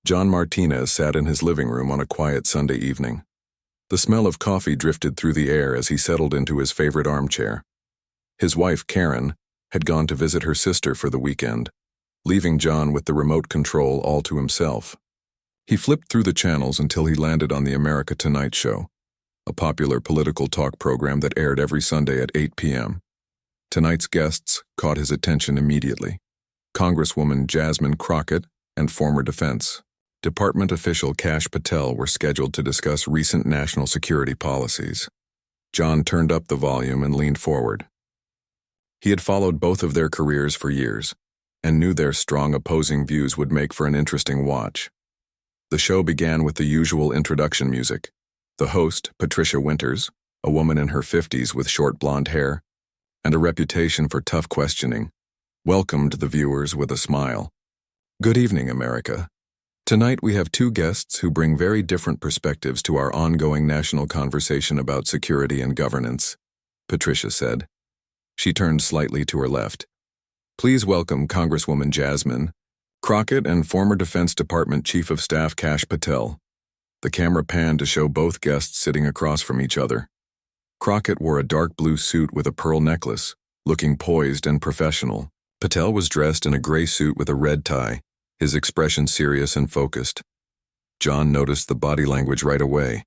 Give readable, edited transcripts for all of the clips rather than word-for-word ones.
John Martinez sat in his living room on a quiet Sunday evening. The smell of coffee drifted through the air as he settled into his favorite armchair. His wife, Karen, had gone to visit her sister for the weekend, leaving John with the remote control all to himself. He flipped through the channels until he landed on the America Tonight show, a popular political talk program that aired every Sunday at 8 p.m. Tonight's guests caught his attention immediately. Congresswoman Jasmine Crockett and former Defense Department official Kash Patel were scheduled to discuss recent national security policies. John turned up the volume and leaned forward. He had followed both of their careers for years and knew their strong opposing views would make for an interesting watch. The show began with the usual introduction music. The host, Patricia Winters, a woman in her 50s with short blonde hair and a reputation for tough questioning, welcomed the viewers with a smile. Good evening, America. Tonight we have two guests who bring very different perspectives to our ongoing national conversation about security and governance, Patricia said. She turned slightly to her left. Please welcome Congresswoman Jasmine Crockett and former Defense Department Chief of Staff Kash Patel. The camera panned to show both guests sitting across from each other. Crockett wore a dark blue suit with a pearl necklace, looking poised and professional. Patel was dressed in a gray suit with a red tie, his expression serious and focused. John noticed the body language right away.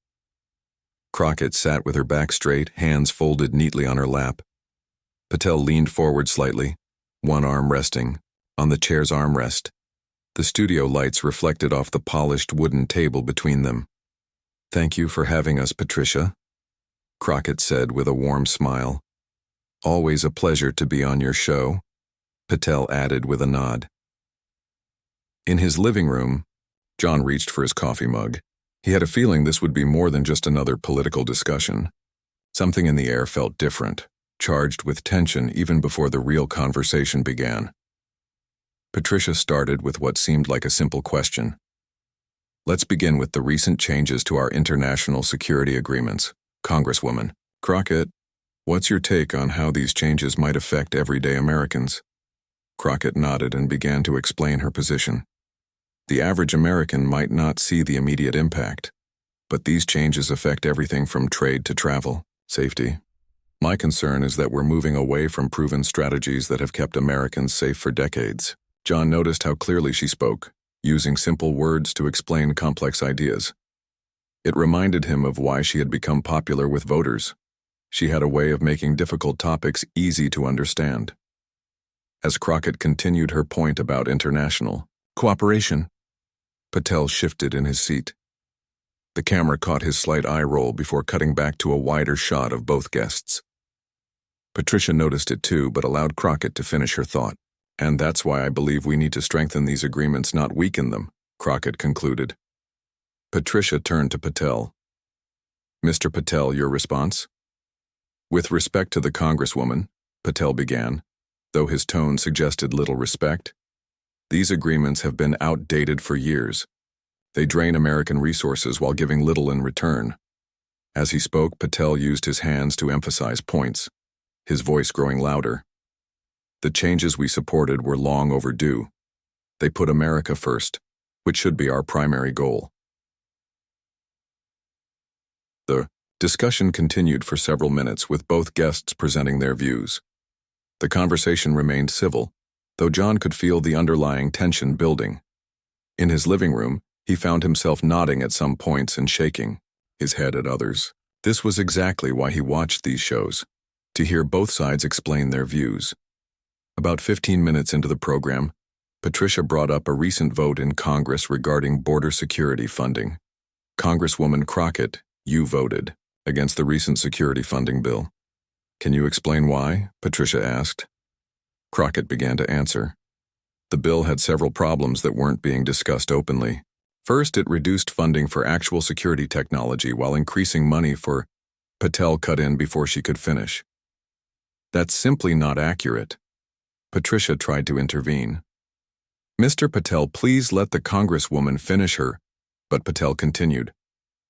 Crockett sat with her back straight, hands folded neatly on her lap. Patel leaned forward slightly, one arm resting on the chair's armrest. The studio lights reflected off the polished wooden table between them. Thank you for having us, Patricia, Crockett said with a warm smile. Always a pleasure to be on your show, Patel added with a nod. In his living room, John reached for his coffee mug. He had a feeling this would be more than just another political discussion. Something in the air felt different, charged with tension even before the real conversation began. Patricia started with what seemed like a simple question. Let's begin with the recent changes to our international security agreements. Congresswoman Crockett, what's your take on how these changes might affect everyday Americans? Crockett nodded and began to explain her position. The average American might not see the immediate impact, but these changes affect everything from trade to travel, safety. My concern is that we're moving away from proven strategies that have kept Americans safe for decades. John noticed how clearly she spoke, using simple words to explain complex ideas. It reminded him of why she had become popular with voters. She had a way of making difficult topics easy to understand. As Crockett continued her point about international cooperation, Patel shifted in his seat. The camera caught his slight eye roll before cutting back to a wider shot of both guests. Patricia noticed it too, but allowed Crockett to finish her thought. And that's why I believe we need to strengthen these agreements, not weaken them, Crockett concluded. Patricia turned to Patel. Mr. Patel, your response? With respect to the Congresswoman, Patel began, though his tone suggested little respect. These agreements have been outdated for years. They drain American resources while giving little in return. As he spoke, Patel used his hands to emphasize points, his voice growing louder. The changes we supported were long overdue. They put America first, which should be our primary goal. The discussion continued for several minutes, with both guests presenting their views. The conversation remained civil, though John could feel the underlying tension building. In his living room, he found himself nodding at some points and shaking his head at others. This was exactly why he watched these shows, to hear both sides explain their views. About 15 minutes into the program, Patricia brought up a recent vote in Congress regarding border security funding. Congresswoman Crockett, you voted against the recent security funding bill. Can you explain why? Patricia asked. Crockett began to answer. The bill had several problems that weren't being discussed openly. First, it reduced funding for actual security technology while increasing money for... Patel cut in before she could finish. That's simply not accurate. Patricia tried to intervene. Mr. Patel, please let the Congresswoman finish her, but Patel continued.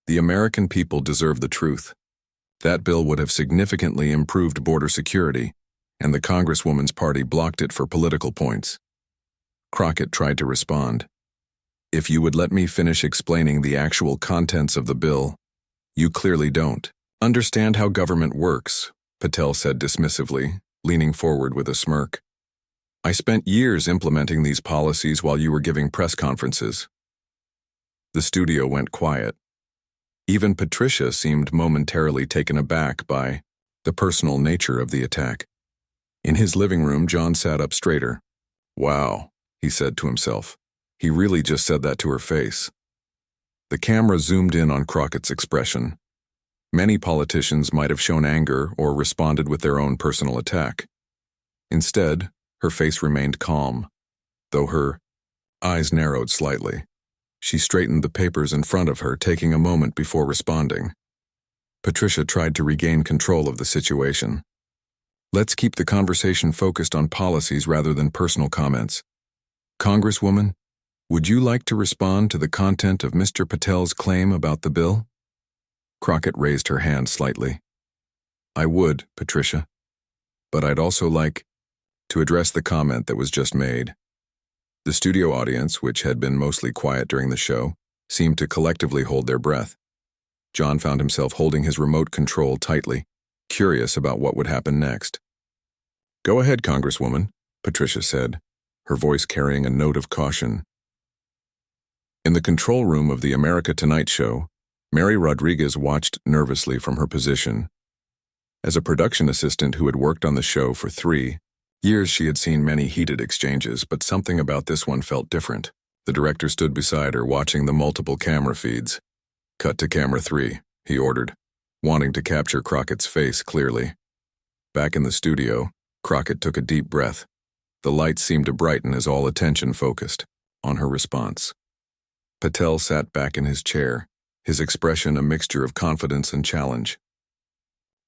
The American people deserve the truth. That bill would have significantly improved border security, and the Congresswoman's party blocked it for political points. Crockett tried to respond. If you would let me finish explaining the actual contents of the bill, you clearly don't understand how government works, Patel said dismissively, leaning forward with a smirk. I spent years implementing these policies while you were giving press conferences. The studio went quiet. Even Patricia seemed momentarily taken aback by the personal nature of the attack. In his living room, John sat up straighter. Wow, he said to himself. He really just said that to her face. The camera zoomed in on Crockett's expression. Many politicians might have shown anger or responded with their own personal attack. Instead, her face remained calm, though her eyes narrowed slightly. She straightened the papers in front of her, taking a moment before responding. Patricia tried to regain control of the situation. Let's keep the conversation focused on policies rather than personal comments. Congresswoman, would you like to respond to the content of Mr. Patel's claim about the bill? Crockett raised her hand slightly. I would, Patricia. But I'd also like to address the comment that was just made. The studio audience, which had been mostly quiet during the show, seemed to collectively hold their breath. John found himself holding his remote control tightly, curious about what would happen next. Go ahead, Congresswoman, Patricia said, her voice carrying a note of caution. In the control room of the America Tonight show, Mary Rodriguez watched nervously from her position. As a production assistant who had worked on the show for 3 years, she had seen many heated exchanges, but something about this one felt different. The director stood beside her, watching the multiple camera feeds. Cut to camera 3, he ordered, wanting to capture Crockett's face clearly. Back in the studio, Crockett took a deep breath. The lights seemed to brighten as all attention focused on her response. Patel sat back in his chair, his expression a mixture of confidence and challenge.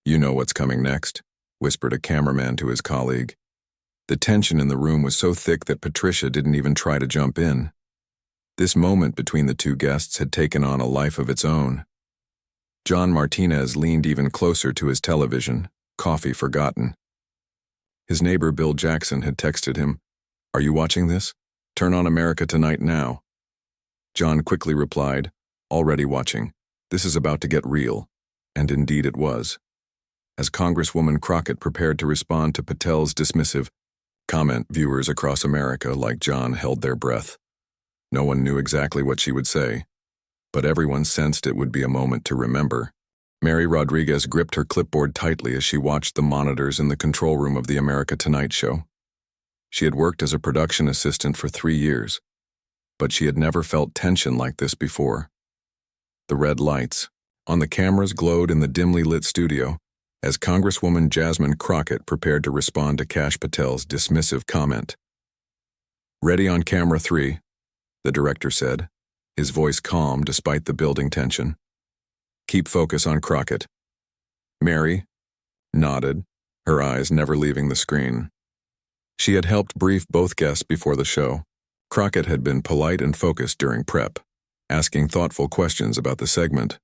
You know what's coming next, whispered a cameraman to his colleague. The tension in the room was so thick that Patricia didn't even try to jump in. This moment between the two guests had taken on a life of its own. John Martinez leaned even closer to his television, coffee forgotten. His neighbor Bill Jackson had texted him, "Are you watching this? Turn on America Tonight now." John quickly replied, "Already watching. This is about to get real." And indeed it was. As Congresswoman Crockett prepared to respond to Patel's dismissive comment, viewers across America, like John, held their breath. No one knew exactly what she would say, but everyone sensed it would be a moment to remember. Mary Rodriguez gripped her clipboard tightly as she watched the monitors in the control room of the America Tonight show. She had worked as a production assistant for 3 years, but she had never felt tension like this before. The red lights on the cameras glowed in the dimly lit studio as Congresswoman Jasmine Crockett prepared to respond to Kash Patel's dismissive comment. "Ready on camera 3, the director said, his voice calm despite the building tension. "Keep focus on Crockett." Mary nodded, her eyes never leaving the screen. She had helped brief both guests before the show. Crockett had been polite and focused during prep, asking thoughtful questions about the segment.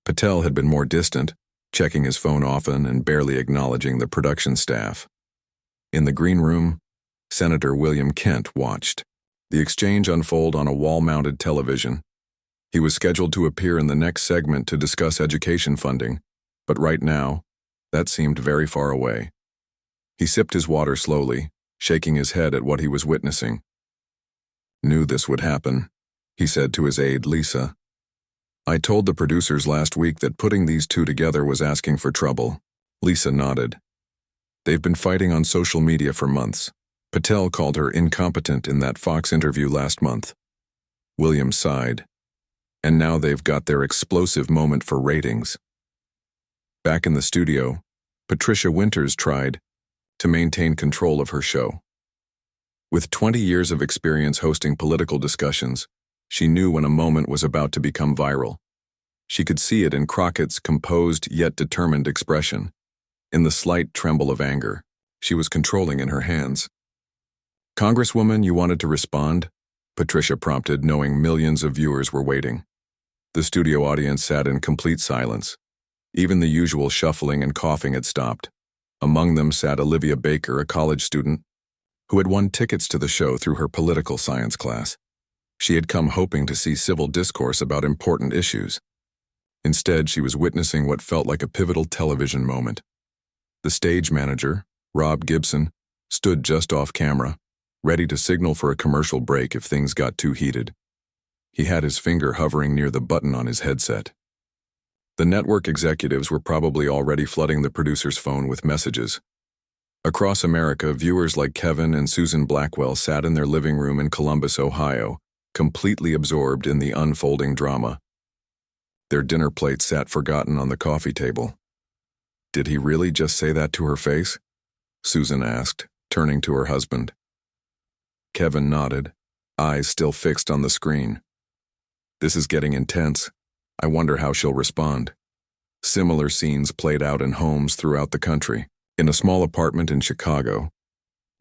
Patel had been more distant, checking his phone often and barely acknowledging the production staff. In the green room, Senator William Kent watched the exchange unfold on a wall-mounted television. He was scheduled to appear in the next segment to discuss education funding, but right now, that seemed very far away. He sipped his water slowly, shaking his head at what he was witnessing. "Knew this would happen," he said to his aide, Lisa. "I told the producers last week that putting these two together was asking for trouble." Lisa nodded. "They've been fighting on social media for months. Patel called her incompetent in that Fox interview last month." William sighed. "And now they've got their explosive moment for ratings." Back in the studio, Patricia Winters tried to maintain control of her show. With 20 years of experience hosting political discussions, she knew when a moment was about to become viral. She could see it in Crockett's composed yet determined expression, in the slight tremble of anger she was controlling in her hands. "Congresswoman, you wanted to respond?" Patricia prompted, knowing millions of viewers were waiting. The studio audience sat in complete silence. Even the usual shuffling and coughing had stopped. Among them sat Olivia Baker, a college student, who had won tickets to the show through her political science class. She had come hoping to see civil discourse about important issues. Instead, she was witnessing what felt like a pivotal television moment. The stage manager, Rob Gibson, stood just off camera, ready to signal for a commercial break if things got too heated. He had his finger hovering near the button on his headset. The network executives were probably already flooding the producer's phone with messages. Across America, viewers like Kevin and Susan Blackwell sat in their living room in Columbus, Ohio, completely absorbed in the unfolding drama. Their dinner plates sat forgotten on the coffee table. "Did he really just say that to her face?" Susan asked, turning to her husband. Kevin nodded, eyes still fixed on the screen. "This is getting intense. I wonder how she'll respond." Similar scenes played out in homes throughout the country. In a small apartment in Chicago,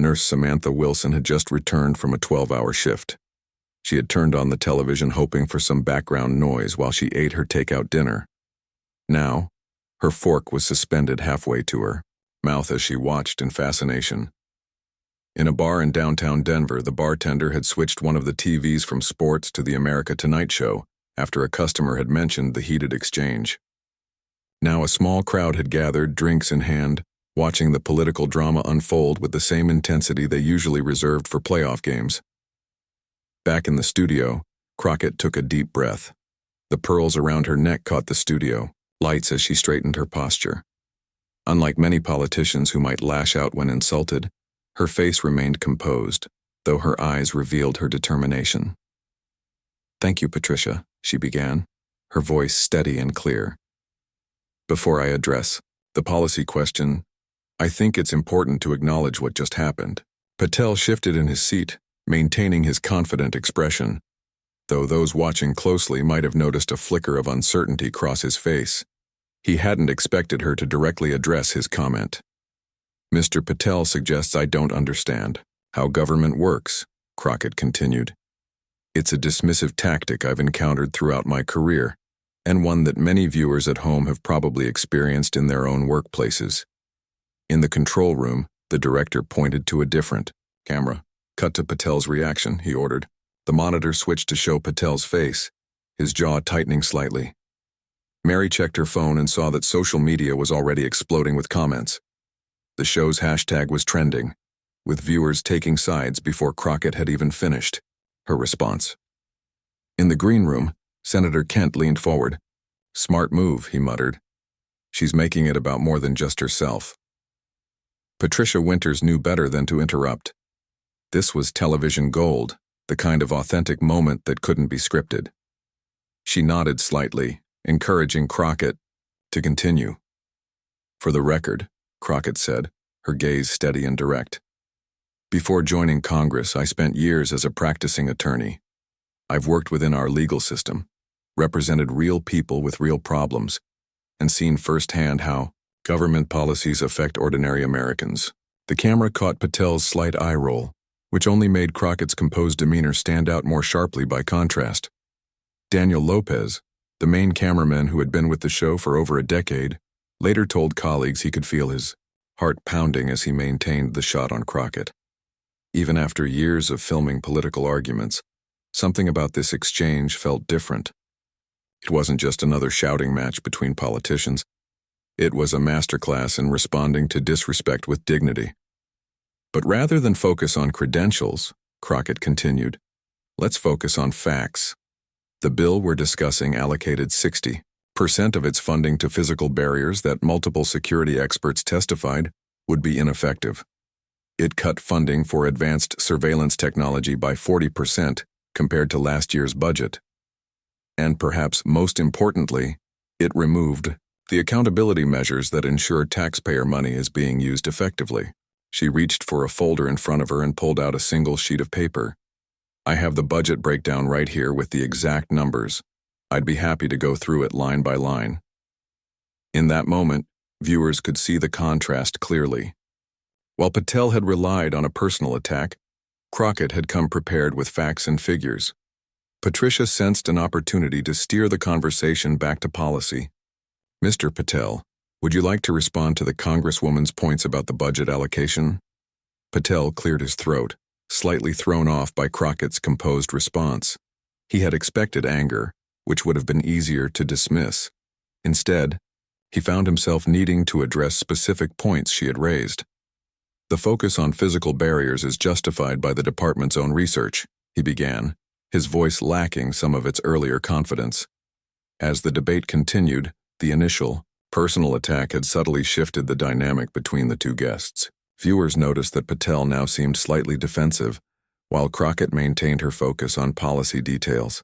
nurse Samantha Wilson had just returned from a 12-hour shift. She had turned on the television hoping for some background noise while she ate her takeout dinner. Now, her fork was suspended halfway to her mouth as she watched in fascination. In a bar in downtown Denver, the bartender had switched one of the TVs from sports to the America Tonight show after a customer had mentioned the heated exchange. Now a small crowd had gathered, drinks in hand, watching the political drama unfold with the same intensity they usually reserved for playoff games. Back in the studio, Crockett took a deep breath. The pearls around her neck caught the studio lights as she straightened her posture. Unlike many politicians who might lash out when insulted, her face remained composed, though her eyes revealed her determination. "Thank you, Patricia," she began, her voice steady and clear. "Before I address the policy question, I think it's important to acknowledge what just happened." Patel shifted in his seat, maintaining his confident expression, though those watching closely might have noticed a flicker of uncertainty cross his face. He hadn't expected her to directly address his comment. "Mr. Patel suggests I don't understand how government works," Crockett continued. "It's a dismissive tactic I've encountered throughout my career, and one that many viewers at home have probably experienced in their own workplaces." In the control room, the director pointed to a different camera. "Cut to Patel's reaction," he ordered. The monitor switched to show Patel's face, his jaw tightening slightly. Mary checked her phone and saw that social media was already exploding with comments. The show's hashtag was trending, with viewers taking sides before Crockett had even finished her response. In the green room, Senator Kent leaned forward. "Smart move," he muttered. "She's making it about more than just herself." Patricia Winters knew better than to interrupt. This was television gold, the kind of authentic moment that couldn't be scripted. She nodded slightly, encouraging Crockett to continue. "For the record," Crockett said, her gaze steady and direct. "Before joining Congress, I spent years as a practicing attorney. I've worked within our legal system, represented real people with real problems, and seen firsthand how government policies affect ordinary Americans." The camera caught Patel's slight eye roll, which only made Crockett's composed demeanor stand out more sharply by contrast. Daniel Lopez, the main cameraman who had been with the show for over a decade, later told colleagues he could feel his heart pounding as he maintained the shot on Crockett. Even after years of filming political arguments, something about this exchange felt different. It wasn't just another shouting match between politicians. It was a masterclass in responding to disrespect with dignity. "But rather than focus on credentials," Crockett continued, "let's focus on facts. The bill we're discussing allocated 60% of its funding to physical barriers that multiple security experts testified would be ineffective. It cut funding for advanced surveillance technology by 40% compared to last year's budget. And perhaps most importantly, it removed the accountability measures that ensure taxpayer money is being used effectively." She reached for a folder in front of her and pulled out a single sheet of paper. "I have the budget breakdown right here with the exact numbers. I'd be happy to go through it line by line." In that moment, viewers could see the contrast clearly. While Patel had relied on a personal attack, Crockett had come prepared with facts and figures. Patricia sensed an opportunity to steer the conversation back to policy. "Mr. Patel, would you like to respond to the Congresswoman's points about the budget allocation?" Patel cleared his throat, slightly thrown off by Crockett's composed response. He had expected anger, which would have been easier to dismiss. Instead, he found himself needing to address specific points she had raised. The focus on physical barriers is justified by the department's own research, he began, his voice lacking some of its earlier confidence. As the debate continued, the initial, personal attack had subtly shifted the dynamic between the two guests. Viewers noticed that Patel now seemed slightly defensive, while Crockett maintained her focus on policy details.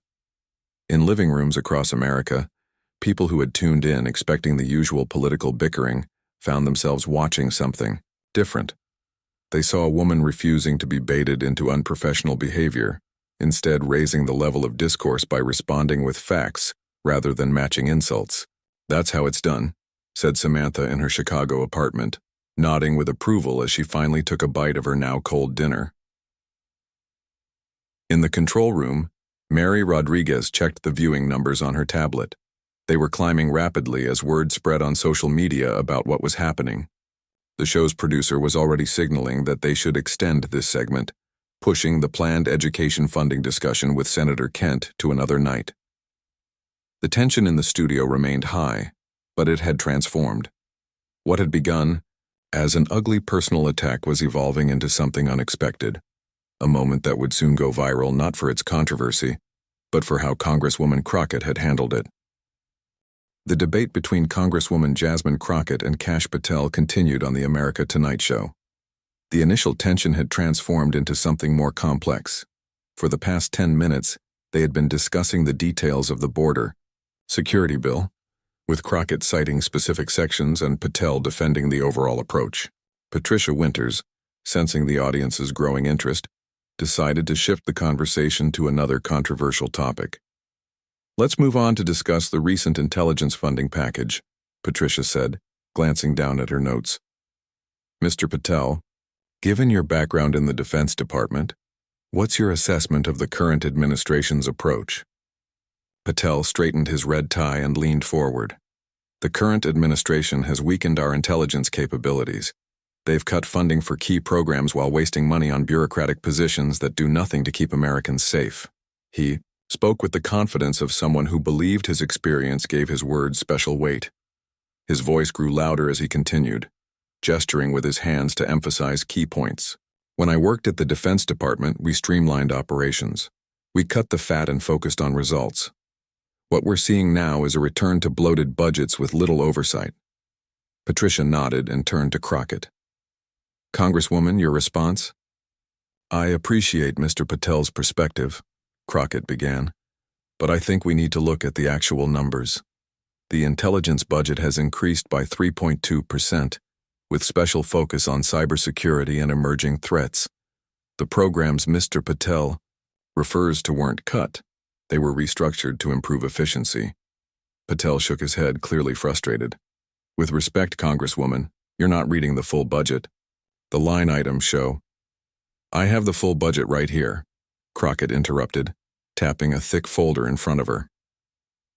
In living rooms across America, people who had tuned in expecting the usual political bickering found themselves watching something different. They saw a woman refusing to be baited into unprofessional behavior, instead raising the level of discourse by responding with facts rather than matching insults. "That's how it's done," said Samantha in her Chicago apartment, nodding with approval as she finally took a bite of her now cold dinner. In the control room, Mary Rodriguez checked the viewing numbers on her tablet. They were climbing rapidly as word spread on social media about what was happening. The show's producer was already signaling that they should extend this segment, pushing the planned education funding discussion with Senator Kent to another night. The tension in the studio remained high, but it had transformed. What had begun as an ugly personal attack was evolving into something unexpected, a moment that would soon go viral not for its controversy, but for how Congresswoman Crockett had handled it. The debate between Congresswoman Jasmine Crockett and Kash Patel continued on the America Tonight show. The initial tension had transformed into something more complex. For the past 10 minutes, they had been discussing the details of the border security bill, with Crockett citing specific sections and Patel defending the overall approach. Patricia Winters, sensing the audience's growing interest, decided to shift the conversation to another controversial topic. "Let's move on to discuss the recent intelligence funding package," Patricia said, glancing down at her notes. "Mr. Patel, given your background in the Defense Department, what's your assessment of the current administration's approach?" Patel straightened his red tie and leaned forward. "The current administration has weakened our intelligence capabilities. They've cut funding for key programs while wasting money on bureaucratic positions that do nothing to keep Americans safe." He spoke with the confidence of someone who believed his experience gave his words special weight. His voice grew louder as he continued, gesturing with his hands to emphasize key points. "When I worked at the Defense Department, we streamlined operations. We cut the fat and focused on results. What we're seeing now is a return to bloated budgets with little oversight." Patricia nodded and turned to Crockett. "Congresswoman, your response?" "I appreciate Mr. Patel's perspective," Crockett began, "but I think we need to look at the actual numbers. The intelligence budget has increased by 3.2%, with special focus on cybersecurity and emerging threats. The programs Mr. Patel refers to weren't cut. They were restructured to improve efficiency." Patel shook his head, clearly frustrated. "With respect, Congresswoman, you're not reading the full budget. The line items show—" "I have the full budget right here," Crockett interrupted, tapping a thick folder in front of her.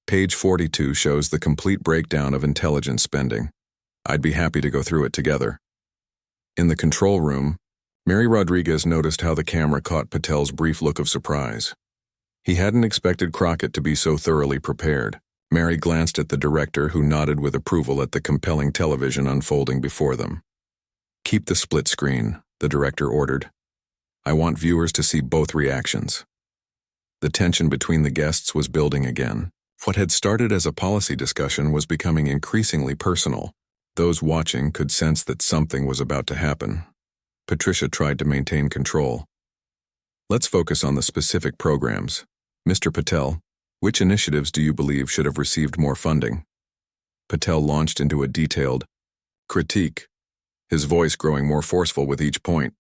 "Page 42 shows the complete breakdown of intelligence spending. I'd be happy to go through it together." In the control room, Mary Rodriguez noticed how the camera caught Patel's brief look of surprise. He hadn't expected Crockett to be so thoroughly prepared. Mary glanced at the director, who nodded with approval at the compelling television unfolding before them. "Keep the split screen," the director ordered. "I want viewers to see both reactions." The tension between the guests was building again. What had started as a policy discussion was becoming increasingly personal. Those watching could sense that something was about to happen. Patricia tried to maintain control. "Let's focus on the specific programs. Mr. Patel, which initiatives do you believe should have received more funding?" Patel launched into a detailed critique, his voice growing more forceful with each point.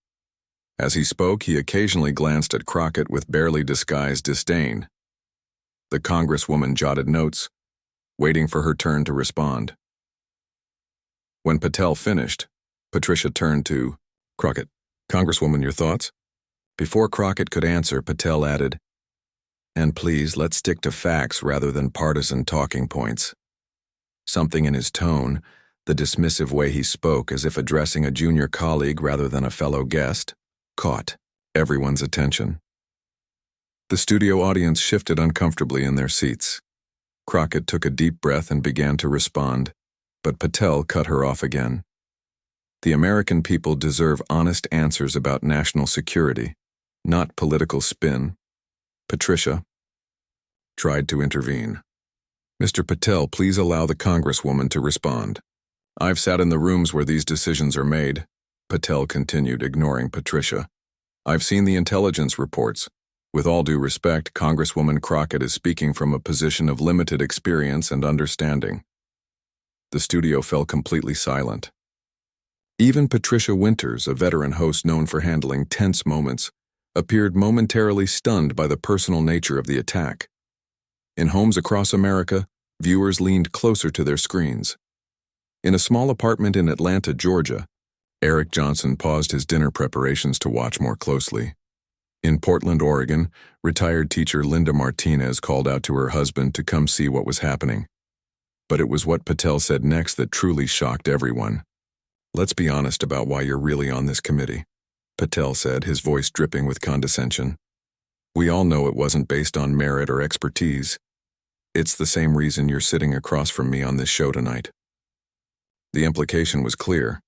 As he spoke, he occasionally glanced at Crockett with barely disguised disdain. The Congresswoman jotted notes, waiting for her turn to respond. When Patel finished, Patricia turned to Crockett. "Congresswoman, your thoughts?" Before Crockett could answer, Patel added, "And please, let's stick to facts rather than partisan talking points." Something in his tone, the dismissive way he spoke as if addressing a junior colleague rather than a fellow guest, caught everyone's attention. The studio audience shifted uncomfortably in their seats. Crockett took a deep breath and began to respond, but Patel cut her off again. The American people deserve honest answers about national security, not political spin. Patricia tried to intervene. Mr. Patel, please allow the Congresswoman to respond. I've sat in the rooms where these decisions are made, Patel continued, ignoring Patricia. I've seen the intelligence reports. With all due respect, Congresswoman Crockett is speaking from a position of limited experience and understanding. The studio fell completely silent. Even Patricia Winters, a veteran host known for handling tense moments, appeared momentarily stunned by the personal nature of the attack. In homes across America, viewers leaned closer to their screens. In a small apartment in Atlanta, Georgia, Eric Johnson paused his dinner preparations to watch more closely. In Portland, Oregon, retired teacher Linda Martinez called out to her husband to come see what was happening. But it was what Patel said next that truly shocked everyone. Let's be honest about why you're really on this committee, Patel said, his voice dripping with condescension. We all know it wasn't based on merit or expertise. It's the same reason you're sitting across from me on this show tonight. The implication was clear.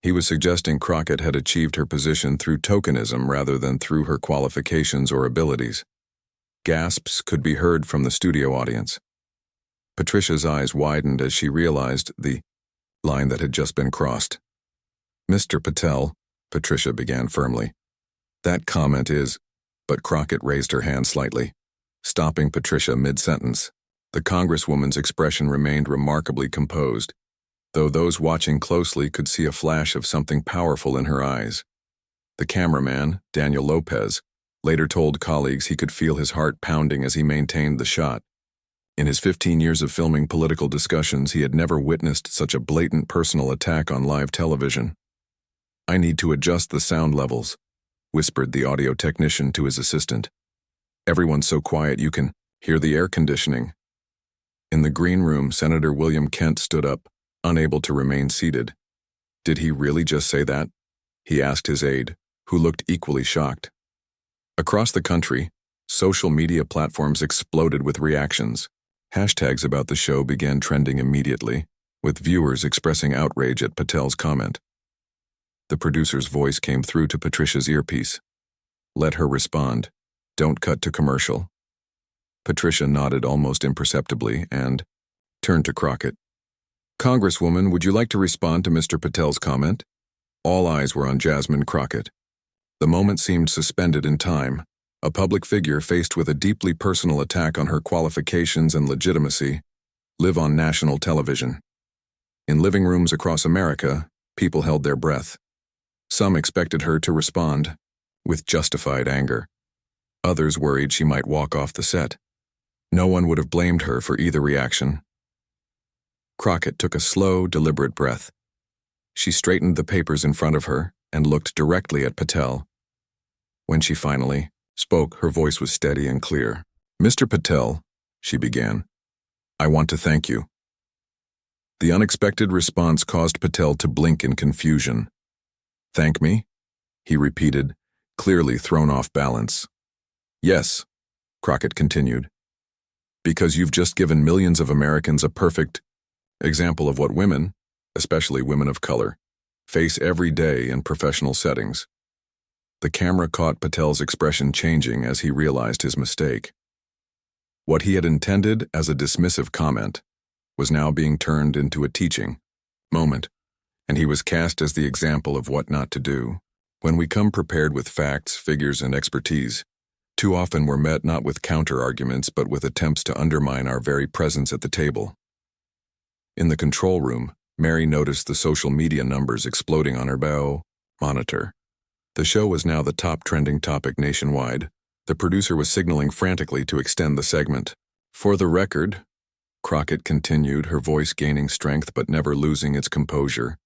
He was suggesting Crockett had achieved her position through tokenism rather than through her qualifications or abilities. Gasps could be heard from the studio audience. Patricia's eyes widened as she realized the line that had just been crossed. Mr. Patel, Patricia began firmly. That comment is, but Crockett raised her hand slightly, stopping Patricia mid-sentence. The Congresswoman's expression remained remarkably composed, though those watching closely could see a flash of something powerful in her eyes. The cameraman, Daniel Lopez, later told colleagues he could feel his heart pounding as he maintained the shot. In his 15 years of filming political discussions, he had never witnessed such a blatant personal attack on live television. I need to adjust the sound levels, whispered the audio technician to his assistant. Everyone's so quiet you can hear the air conditioning. In the green room, Senator William Kent stood up, unable to remain seated. Did he really just say that? He asked his aide, who looked equally shocked. Across the country, social media platforms exploded with reactions. Hashtags about the show began trending immediately, with viewers expressing outrage at Patel's comment. The producer's voice came through to Patricia's earpiece. Let her respond. Don't cut to commercial. Patricia nodded almost imperceptibly and turned to Crockett. Congresswoman, would you like to respond to Mr. Patel's comment? All eyes were on Jasmine Crockett. The moment seemed suspended in time, a public figure faced with a deeply personal attack on her qualifications and legitimacy, live on national television. In living rooms across America, people held their breath. Some expected her to respond, with justified anger. Others worried she might walk off the set. No one would have blamed her for either reaction. Crockett took a slow, deliberate breath. She straightened the papers in front of her and looked directly at Patel. When she finally spoke, her voice was steady and clear. Mr. Patel, she began, I want to thank you. The unexpected response caused Patel to blink in confusion. Thank me? He repeated, clearly thrown off balance. Yes, Crockett continued. Because you've just given millions of Americans a perfect example of what women, especially women of color, face every day in professional settings. The camera caught Patel's expression changing as he realized his mistake. What he had intended as a dismissive comment was now being turned into a teaching moment, and he was cast as the example of what not to do. When we come prepared with facts, figures, and expertise, too often we're met not with counter-arguments but with attempts to undermine our very presence at the table. In the control room, Mary noticed the social media numbers exploding on her monitor. The show was now the top trending topic nationwide. The producer was signaling frantically to extend the segment. For the record, Crockett continued, her voice gaining strength but never losing its composure.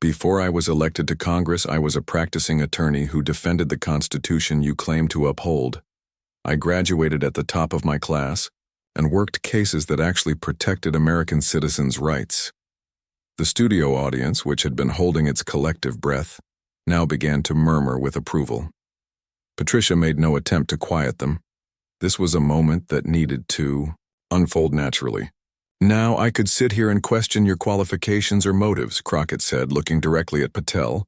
Before I was elected to Congress, I was a practicing attorney who defended the Constitution you claim to uphold. I graduated at the top of my class and worked cases that actually protected American citizens' rights. The studio audience, which had been holding its collective breath, now began to murmur with approval. Patricia made no attempt to quiet them. This was a moment that needed to unfold naturally. "Now I could sit here and question your qualifications or motives," Crockett said, looking directly at Patel.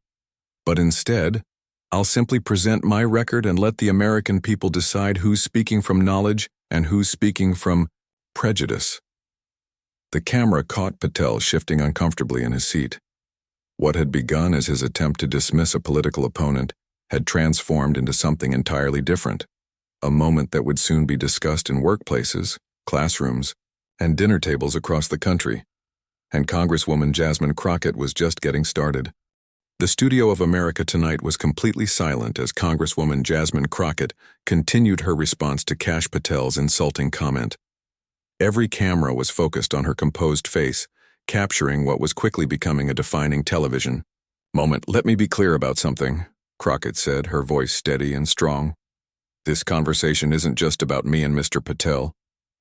"But instead, I'll simply present my record and let the American people decide who's speaking from knowledge and who's speaking from prejudice." The camera caught Patel shifting uncomfortably in his seat. What had begun as his attempt to dismiss a political opponent had transformed into something entirely different, a moment that would soon be discussed in workplaces, classrooms, and dinner tables across the country. And Congresswoman Jasmine Crockett was just getting started. The studio of America Tonight was completely silent as Congresswoman Jasmine Crockett continued her response to Kash Patel's insulting comment. Every camera was focused on her composed face, capturing what was quickly becoming a defining television moment. "Let me be clear about something," Crockett said, her voice steady and strong. "This conversation isn't just about me and Mr. Patel.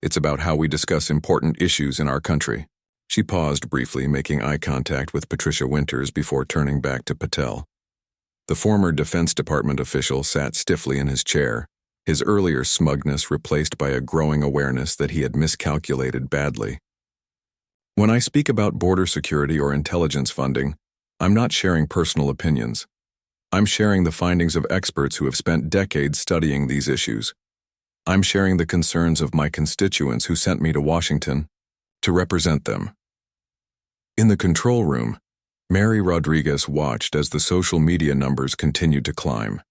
It's about how we discuss important issues in our country." She paused briefly, making eye contact with Patricia Winters before turning back to Patel. The former Defense Department official sat stiffly in his chair, his earlier smugness replaced by a growing awareness that he had miscalculated badly. "When I speak about border security or intelligence funding, I'm not sharing personal opinions. I'm sharing the findings of experts who have spent decades studying these issues. I'm sharing the concerns of my constituents who sent me to Washington to represent them." In the control room, Mary Rodriguez watched as the social media numbers continued to climb.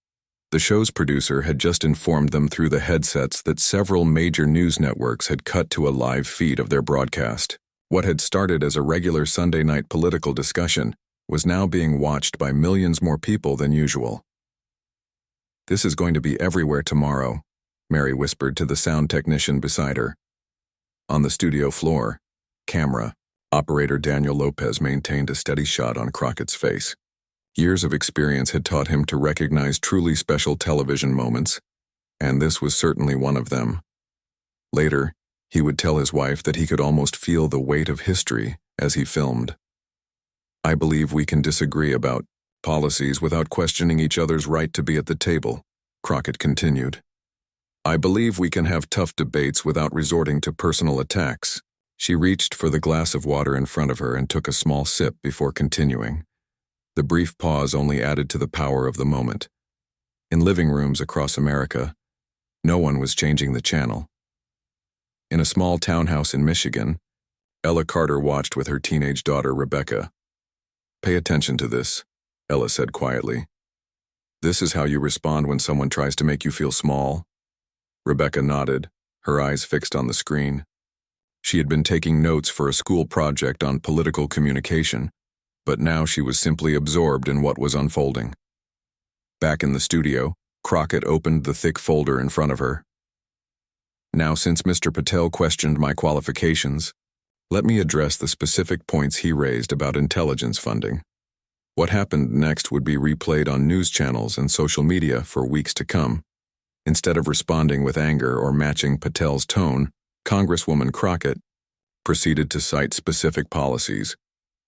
The show's producer had just informed them through the headsets that several major news networks had cut to a live feed of their broadcast. What had started as a regular Sunday night political discussion was now being watched by millions more people than usual. "This is going to be everywhere tomorrow," Mary whispered to the sound technician beside her. On the studio floor, camera operator Daniel Lopez maintained a steady shot on Crockett's face. Years of experience had taught him to recognize truly special television moments, and this was certainly one of them. Later, he would tell his wife that he could almost feel the weight of history as he filmed. "I believe we can disagree about policies without questioning each other's right to be at the table," Crockett continued. "I believe we can have tough debates without resorting to personal attacks." She reached for the glass of water in front of her and took a small sip before continuing. The brief pause only added to the power of the moment. In living rooms across America, no one was changing the channel. In a small townhouse in Michigan, Ella Carter watched with her teenage daughter Rebecca. "Pay attention to this," Ella said quietly. "This is how you respond when someone tries to make you feel small." Rebecca nodded, her eyes fixed on the screen. She had been taking notes for a school project on political communication, but now she was simply absorbed in what was unfolding. Back in the studio, Crockett opened the thick folder in front of her. "Now, since Mr. Patel questioned my qualifications, let me address the specific points he raised about intelligence funding." What happened next would be replayed on news channels and social media for weeks to come. Instead of responding with anger or matching Patel's tone, Congresswoman Crockett proceeded to cite specific policies,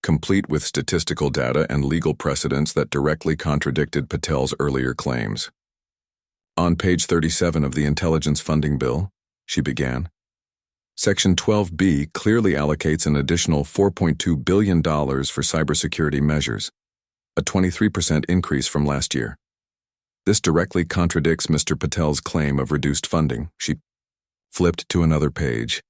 complete with statistical data and legal precedents that directly contradicted Patel's earlier claims. "On page 37 of the Intelligence Funding Bill," she began, "Section 12B clearly allocates an additional $4.2 billion for cybersecurity measures, a 23% increase from last year. This directly contradicts Mr. Patel's claim of reduced funding." She flipped to another page.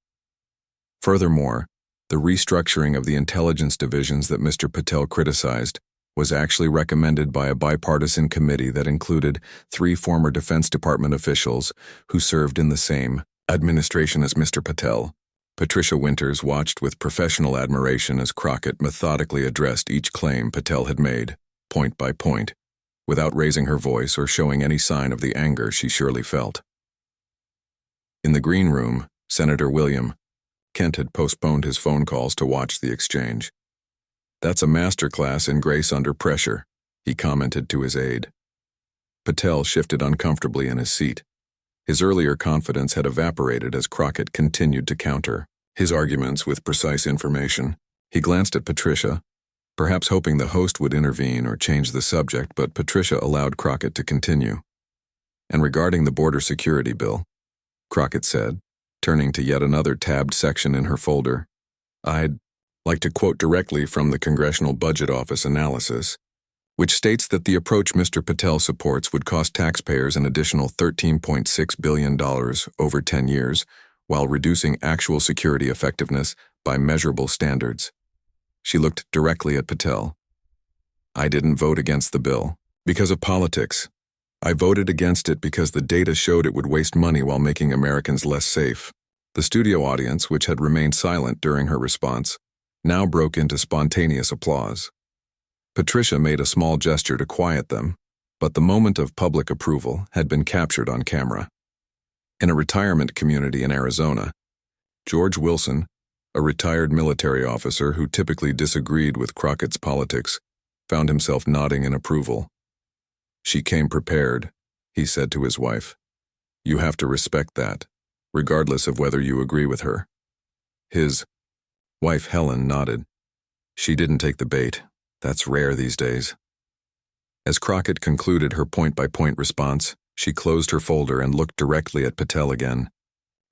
"Furthermore, the restructuring of the intelligence divisions that Mr. Patel criticized was actually recommended by a bipartisan committee that included 3 former Defense Department officials who served in the same administration as Mr. Patel." Patricia Winters watched with professional admiration as Crockett methodically addressed each claim Patel had made, point by point, without raising her voice or showing any sign of the anger she surely felt. In the green room, Senator William Kent had postponed his phone calls to watch the exchange. "That's a masterclass in grace under pressure," he commented to his aide. Patel shifted uncomfortably in his seat. His earlier confidence had evaporated as Crockett continued to counter his arguments with precise information. He glanced at Patricia, perhaps hoping the host would intervene or change the subject, but Patricia allowed Crockett to continue. "And regarding the border security bill, Crockett said, turning to yet another tabbed section in her folder. I'd like to quote directly from the Congressional Budget Office analysis, which states that the approach Mr. Patel supports would cost taxpayers an additional $13.6 billion over 10 years, while reducing actual security effectiveness by measurable standards. She looked directly at Patel. I didn't vote against the bill because of politics. I voted against it because the data showed it would waste money while making Americans less safe. The studio audience, which had remained silent during her response, now broke into spontaneous applause. Patricia made a small gesture to quiet them, but the moment of public approval had been captured on camera. In a retirement community in Arizona, George Wilson, a retired military officer who typically disagreed with Crockett's politics, found himself nodding in approval. She came prepared, he said to his wife. You have to respect that, regardless of whether you agree with her. His wife Helen nodded. She didn't take the bait. That's rare these days. As Crockett concluded her point-by-point response, she closed her folder and looked directly at Patel again.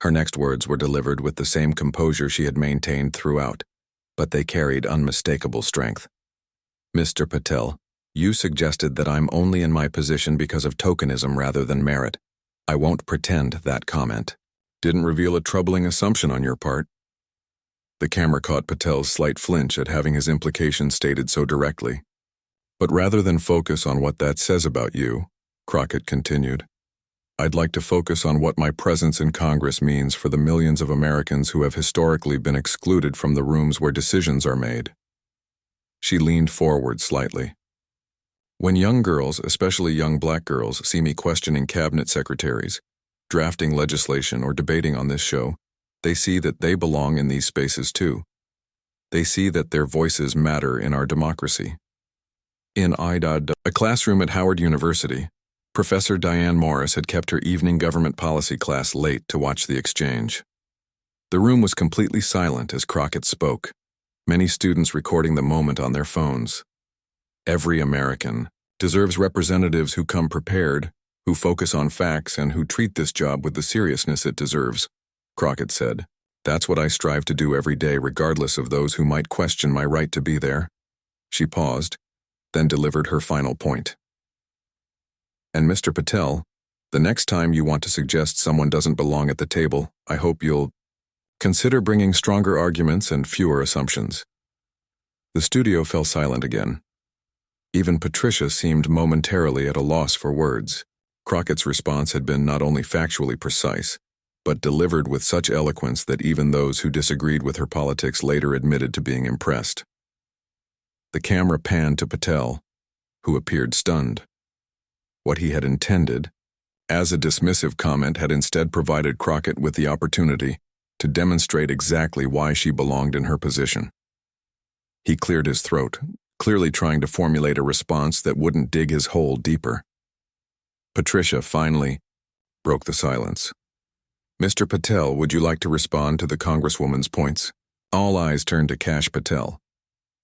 Her next words were delivered with the same composure she had maintained throughout, but they carried unmistakable strength. Mr. Patel, you suggested that I'm only in my position because of tokenism rather than merit. I won't pretend that comment didn't reveal a troubling assumption on your part. The camera caught Patel's slight flinch at having his implication stated so directly. But rather than focus on what that says about you, Crockett continued, I'd like to focus on what my presence in Congress means for the millions of Americans who have historically been excluded from the rooms where decisions are made. She leaned forward slightly. When young girls, especially young black girls, see me questioning cabinet secretaries, drafting legislation, or debating on this show, they see that they belong in these spaces too. They see that their voices matter in our democracy. In a classroom at Howard University, Professor Diane Morris had kept her evening government policy class late to watch the exchange. The room was completely silent as Crockett spoke, many students recording the moment on their phones. Every American deserves representatives who come prepared, who focus on facts, and who treat this job with the seriousness it deserves, Crockett said. That's what I strive to do every day, regardless of those who might question my right to be there. She paused, then delivered her final point. And Mr. Patel, the next time you want to suggest someone doesn't belong at the table, I hope you'll consider bringing stronger arguments and fewer assumptions. The studio fell silent again. Even Patricia seemed momentarily at a loss for words. Crockett's response had been not only factually precise, but delivered with such eloquence that even those who disagreed with her politics later admitted to being impressed. The camera panned to Patel, who appeared stunned. What he had intended, as a dismissive comment, had instead provided Crockett with the opportunity to demonstrate exactly why she belonged in her position. He cleared his throat, clearly trying to formulate a response that wouldn't dig his hole deeper. Patricia finally broke the silence. Mr. Patel, would you like to respond to the Congresswoman's points? All eyes turned to Kash Patel.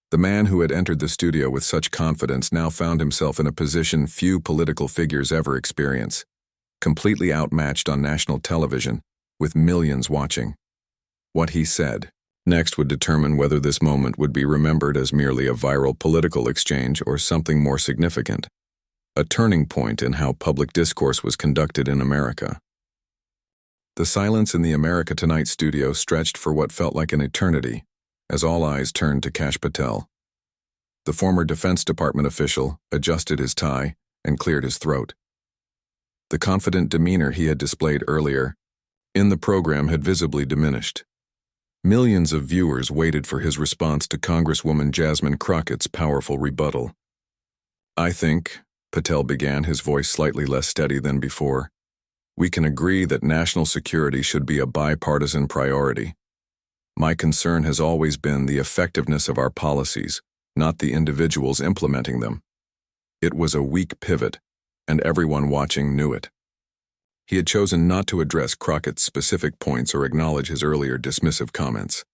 The man who had entered the studio with such confidence now found himself in a position few political figures ever experience, completely outmatched on national television, with millions watching. What he said next would determine whether this moment would be remembered as merely a viral political exchange or something more significant, a turning point in how public discourse was conducted in America. The silence in the America Tonight studio stretched for what felt like an eternity, as all eyes turned to Kash Patel. The former Defense Department official adjusted his tie and cleared his throat. The confident demeanor he had displayed earlier in the program had visibly diminished. Millions of viewers waited for his response to Congresswoman Jasmine Crockett's powerful rebuttal. I think, Patel began, his voice slightly less steady than before, we can agree that national security should be a bipartisan priority. My concern has always been the effectiveness of our policies, not the individuals implementing them. It was a weak pivot, and everyone watching knew it. He had chosen not to address Crockett's specific points or acknowledge his earlier dismissive comments.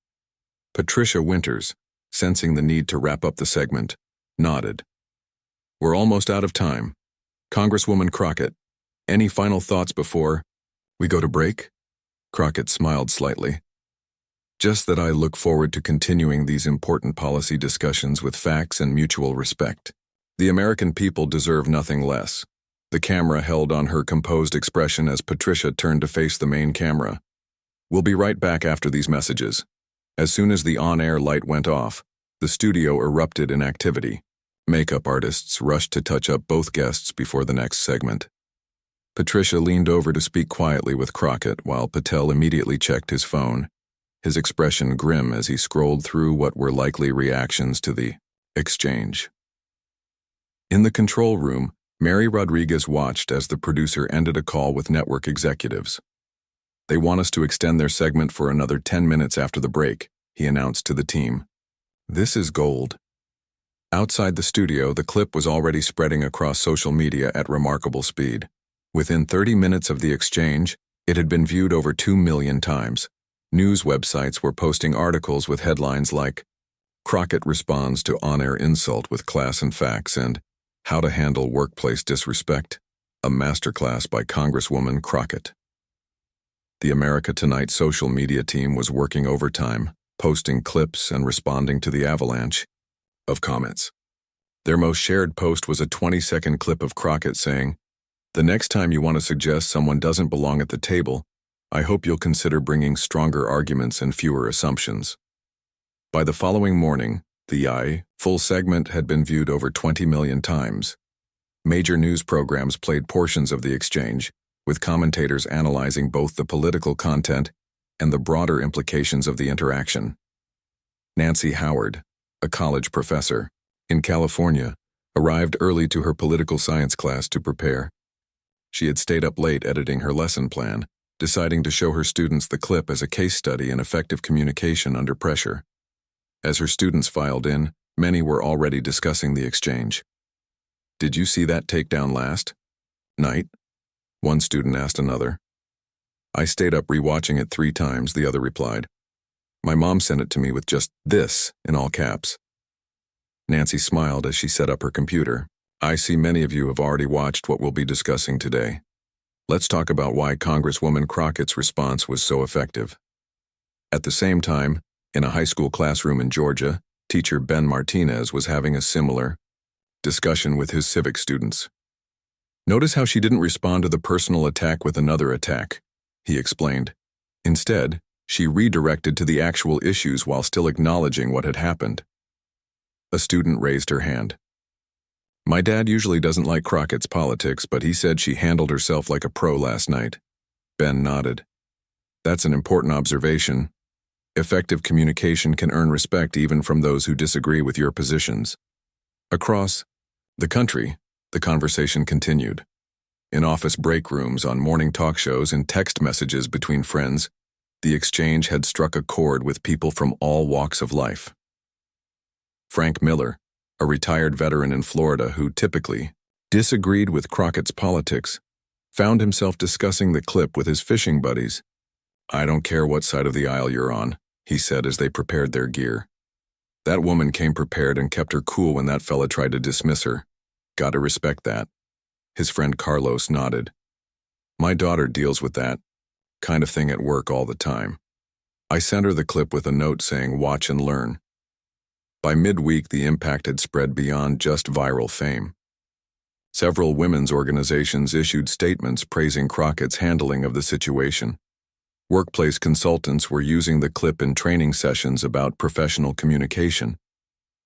Patricia Winters, sensing the need to wrap up the segment, nodded. We're almost out of time. Congresswoman Crockett, any final thoughts before we go to break? Crockett smiled slightly. Just that I look forward to continuing these important policy discussions with facts and mutual respect. The American people deserve nothing less. The camera held on her composed expression as Patricia turned to face the main camera. We'll be right back after these messages. As soon as the on-air light went off, the studio erupted in activity. Makeup artists rushed to touch up both guests before the next segment. Patricia leaned over to speak quietly with Crockett while Patel immediately checked his phone, his expression grim as he scrolled through what were likely reactions to the exchange. In the control room, Mary Rodriguez watched as the producer ended a call with network executives. They want us to extend their segment for another 10 minutes after the break, he announced to the team. This is gold. Outside the studio, the clip was already spreading across social media at remarkable speed. Within 30 minutes of the exchange, it had been viewed over 2 million times. News websites were posting articles with headlines like, Crockett responds to on-air insult with class and facts, and How to Handle Workplace Disrespect, a masterclass by Congresswoman Crockett. The America Tonight social media team was working overtime, posting clips and responding to the avalanche of comments. Their most shared post was a 20-second clip of Crockett saying, "The next time you want to suggest someone doesn't belong at the table, I hope you'll consider bringing stronger arguments and fewer assumptions." By the following morning, the full segment had been viewed over 20 million times. Major news programs played portions of the exchange, with commentators analyzing both the political content and the broader implications of the interaction. Nancy Howard, a college professor in California, arrived early to her political science class to prepare. She had stayed up late editing her lesson plan, deciding to show her students the clip as a case study in effective communication under pressure. As her students filed in, many were already discussing the exchange. "Did you see that takedown last night?" one student asked another. "I stayed up rewatching it 3 times, the other replied. "My mom sent it to me with just this in all caps." Nancy smiled as she set up her computer. "I see many of you have already watched what we'll be discussing today. Let's talk about why Congresswoman Crockett's response was so effective." At the same time, in a high school classroom in Georgia, teacher Ben Martinez was having a similar discussion with his civics students. "Notice how she didn't respond to the personal attack with another attack," he explained. "Instead, she redirected to the actual issues while still acknowledging what had happened." A student raised her hand. "My dad usually doesn't like Crockett's politics, but he said she handled herself like a pro last night." Ben nodded. "That's an important observation. Effective communication can earn respect even from those who disagree with your positions." Across the country, the conversation continued. In office break rooms, on morning talk shows, and text messages between friends, the exchange had struck a chord with people from all walks of life. Frank Miller, a retired veteran in Florida who typically disagreed with Crockett's politics, found himself discussing the clip with his fishing buddies. "I don't care what side of the aisle you're on," he said as they prepared their gear. "That woman came prepared and kept her cool when that fella tried to dismiss her. Gotta respect that." His friend Carlos nodded. "My daughter deals with that kind of thing at work all the time. I sent her the clip with a note saying, 'Watch and learn.'" By midweek, the impact had spread beyond just viral fame. Several women's organizations issued statements praising Crockett's handling of the situation. Workplace consultants were using the clip in training sessions about professional communication.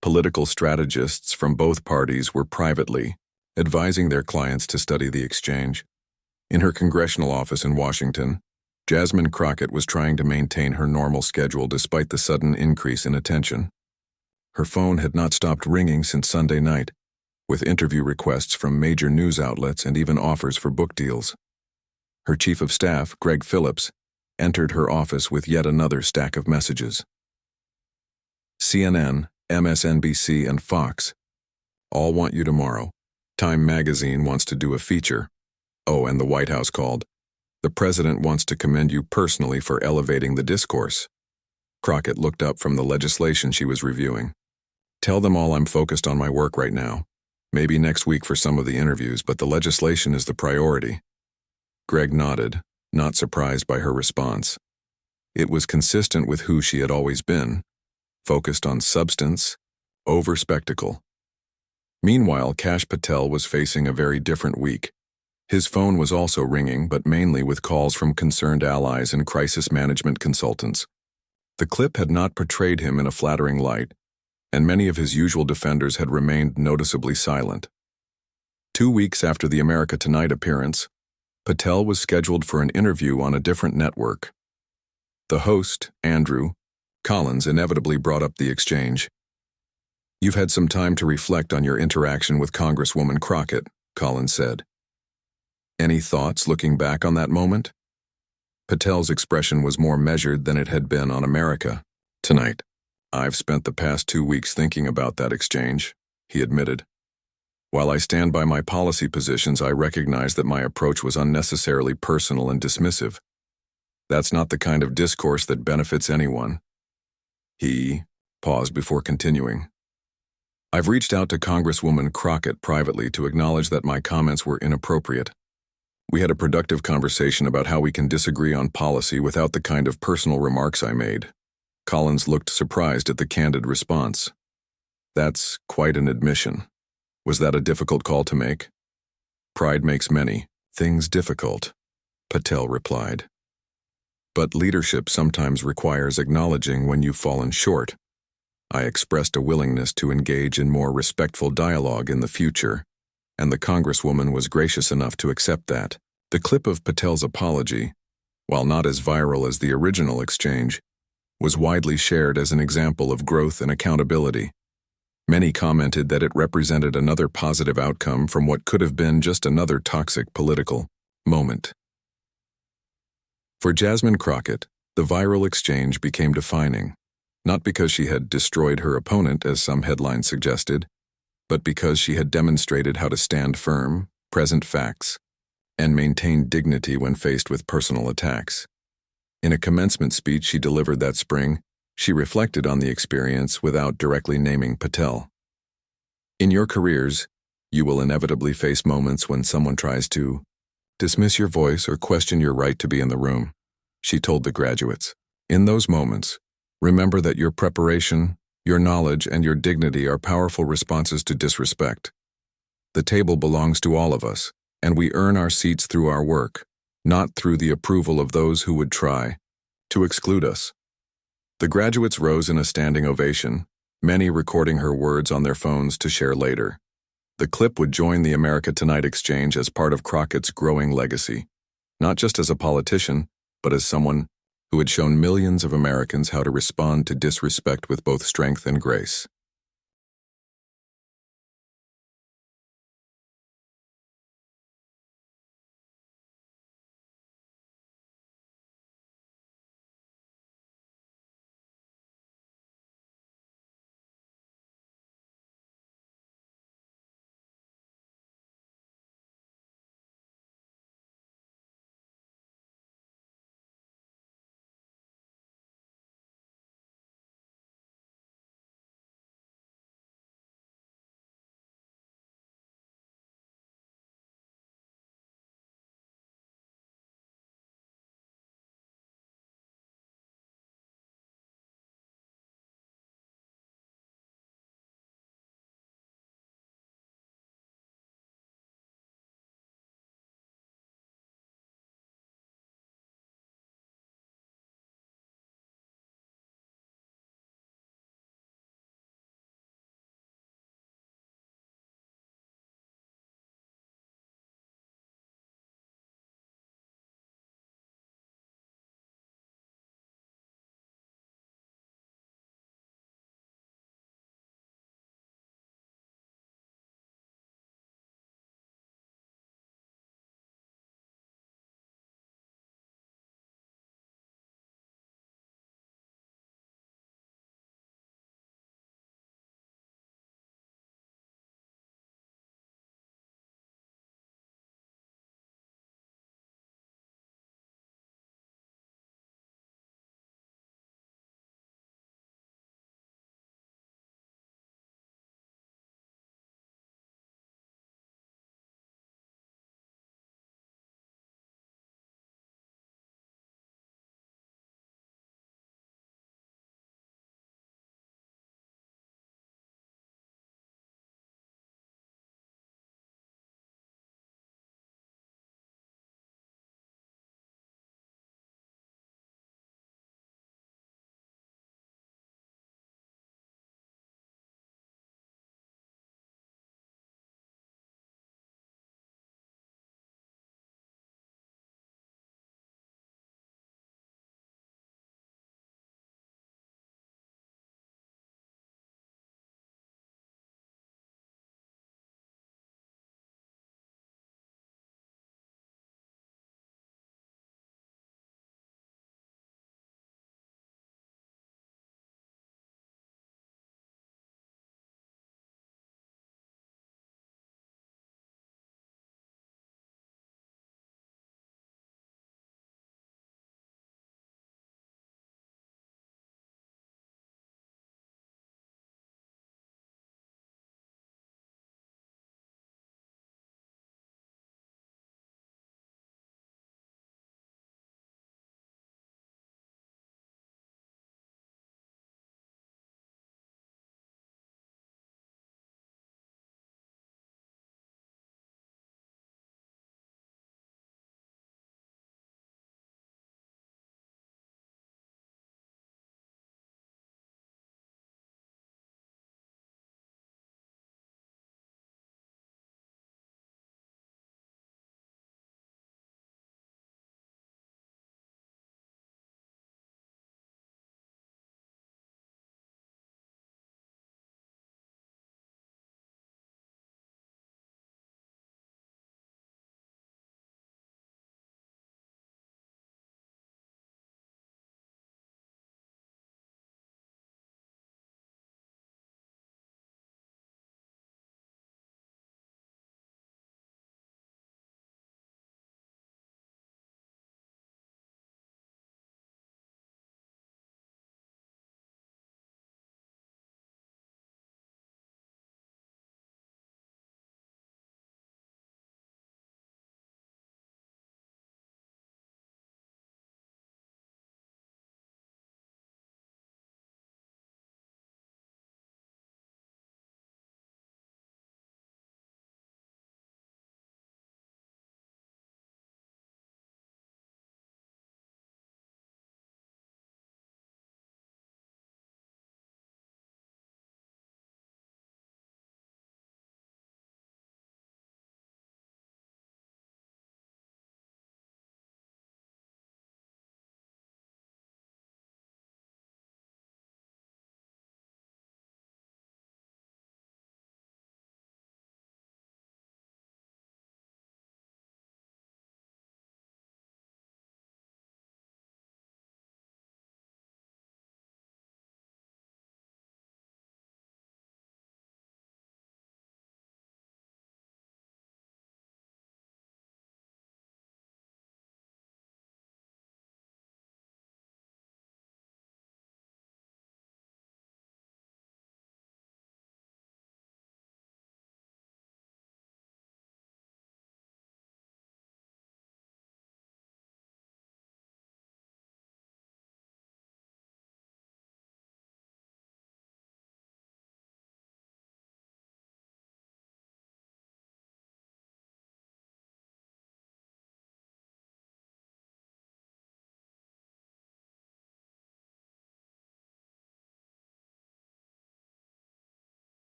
Political strategists from both parties were privately advising their clients to study the exchange. In her congressional office in Washington, Jasmine Crockett was trying to maintain her normal schedule despite the sudden increase in attention. Her phone had not stopped ringing since Sunday night, with interview requests from major news outlets and even offers for book deals. Her chief of staff, Greg Phillips, entered her office with yet another stack of messages. CNN, MSNBC, and Fox all want you tomorrow. Time magazine wants to do a feature. Oh, and the White House called. The president wants to commend you personally for elevating the discourse. Crockett looked up from the legislation she was reviewing. "Tell them all I'm focused on my work right now. Maybe next week for some of the interviews, but the legislation is the priority." Greg nodded, not surprised by her response. It was consistent with who she had always been, focused on substance, over spectacle. Meanwhile, Kash Patel was facing a very different week. His phone was also ringing, but mainly with calls from concerned allies and crisis management consultants. The clip had not portrayed him in a flattering light, and many of his usual defenders had remained noticeably silent. 2 weeks after the America Tonight appearance, Patel was scheduled for an interview on a different network. The host, Andrew Collins, inevitably brought up the exchange. "You've had some time to reflect on your interaction with Congresswoman Crockett," Collins said. "Any thoughts looking back on that moment?" Patel's expression was more measured than it had been on America Tonight. "I've spent the past 2 weeks thinking about that exchange," he admitted. "While I stand by my policy positions, I recognize that my approach was unnecessarily personal and dismissive. That's not the kind of discourse that benefits anyone." He paused before continuing. "I've reached out to Congresswoman Crockett privately to acknowledge that my comments were inappropriate. We had a productive conversation about how we can disagree on policy without the kind of personal remarks I made." Collins looked surprised at the candid response. "That's quite an admission. Was that a difficult call to make?" "Pride makes many things difficult," Patel replied. "But leadership sometimes requires acknowledging when you've fallen short. I expressed a willingness to engage in more respectful dialogue in the future, and the Congresswoman was gracious enough to accept that." The clip of Patel's apology, while not as viral as the original exchange, was widely shared as an example of growth and accountability. Many commented that it represented another positive outcome from what could have been just another toxic political moment. For Jasmine Crockett, the viral exchange became defining, not because she had destroyed her opponent, as some headlines suggested, but because she had demonstrated how to stand firm, present facts, and maintain dignity when faced with personal attacks. In a commencement speech she delivered that spring, she reflected on the experience without directly naming Patel. "In your careers, you will inevitably face moments when someone tries to dismiss your voice or question your right to be in the room," she told the graduates. "In those moments, remember that your preparation, your knowledge, and your dignity are powerful responses to disrespect. The table belongs to all of us, and we earn our seats through our work, not through the approval of those who would try to exclude us." The graduates rose in a standing ovation, many recording her words on their phones to share later. The clip would join the America Tonight exchange as part of Crockett's growing legacy, not just as a politician, but as someone who had shown millions of Americans how to respond to disrespect with both strength and grace.